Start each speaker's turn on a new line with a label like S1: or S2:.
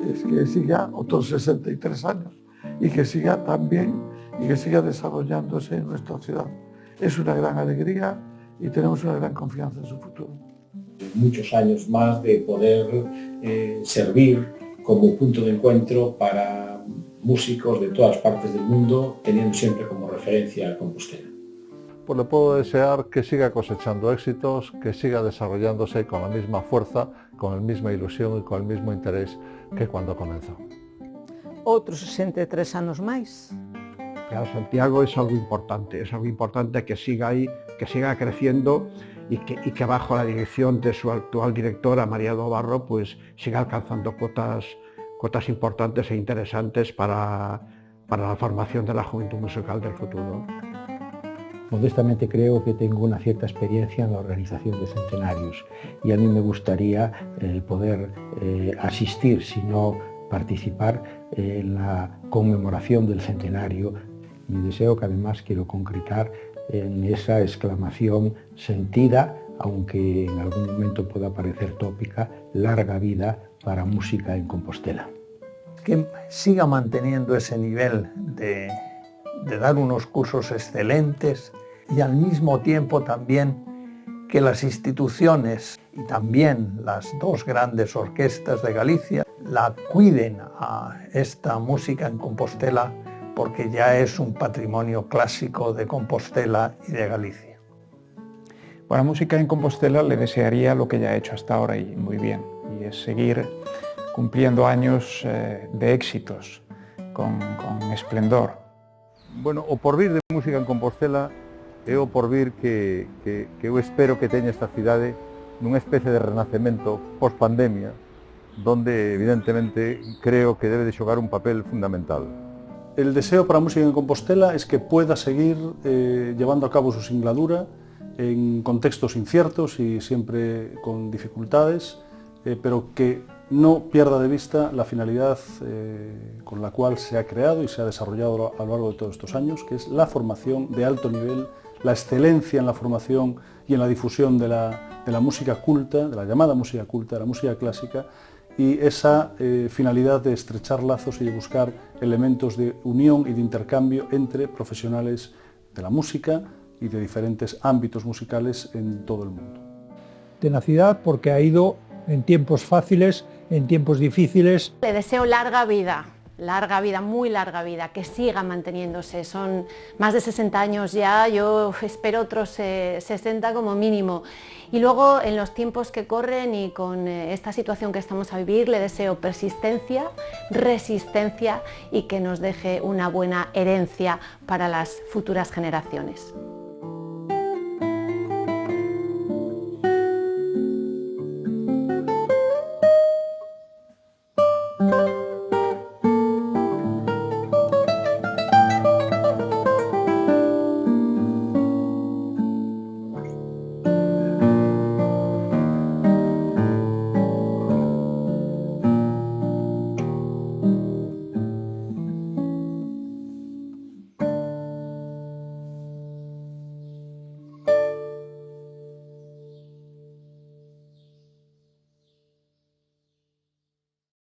S1: Es que siga otros 63 años y que siga tan bien y que siga desarrollándose en nuestra ciudad. Es una gran alegría y tenemos una gran confianza en su futuro.
S2: Muchos años más de poder servir como punto de encuentro para músicos de todas partes del mundo, teniendo siempre como referencia a Compostela.
S3: Pues le puedo desear que siga cosechando éxitos, que siga desarrollándose con la misma fuerza, con la misma ilusión y con el mismo interés que cuando comenzó.
S4: Outros 63 anos máis.
S5: Para Santiago es algo importante que siga ahí, que siga creciendo y que bajo la dirección de su actual directora, María do Barro, pues siga alcanzando cotas importantes e interesantes para la formación de la juventud musical del futuro.
S6: Modestamente creo que tengo una cierta experiencia en la organización de centenarios y a mí me gustaría poder asistir, si no participar en la conmemoración del centenario. Mi deseo, que además quiero concretar en esa exclamación sentida, aunque en algún momento pueda parecer tópica: larga vida para música en Compostela.
S4: Que siga manteniendo ese nivel de dar unos cursos excelentes y al mismo tiempo también que las instituciones y también las dos grandes orquestas de Galicia la cuiden a esta música en Compostela, porque ya es un patrimonio clásico de Compostela y de Galicia.
S7: Para música en Compostela le desearía lo que ya ha hecho hasta ahora y muy bien, y es seguir cumpliendo años de éxitos con esplendor.
S3: Bueno, o porvir de música en Compostela é o porvir que eu espero que teña esta cidade nunha especie de renacemento post-pandemia, donde evidentemente creo que debe de xogar un papel fundamental.
S8: El deseo para música en Compostela es que pueda seguir llevando a cabo su singladura en contextos inciertos y siempre con dificultades, pero que no pierda de vista la finalidad con la cual se ha creado y se ha desarrollado a lo largo de todos estos años, que es la formación de alto nivel, la excelencia en la formación y en la difusión de la música culta, de la llamada música culta, de la música clásica, y esa finalidad de estrechar lazos y de buscar elementos de unión y de intercambio entre profesionales de la música y de diferentes ámbitos musicales en todo el mundo.
S9: Tenacidad, porque ha ido en tiempos fáciles, en tiempos difíciles.
S10: Le deseo larga vida, muy larga vida, que siga manteniéndose. Son más de 60 años ya, yo espero otros 60 como mínimo. Y luego, en los tiempos que corren y con esta situación que estamos a vivir, le deseo persistencia, resistencia y que nos deje una buena herencia para las futuras generaciones.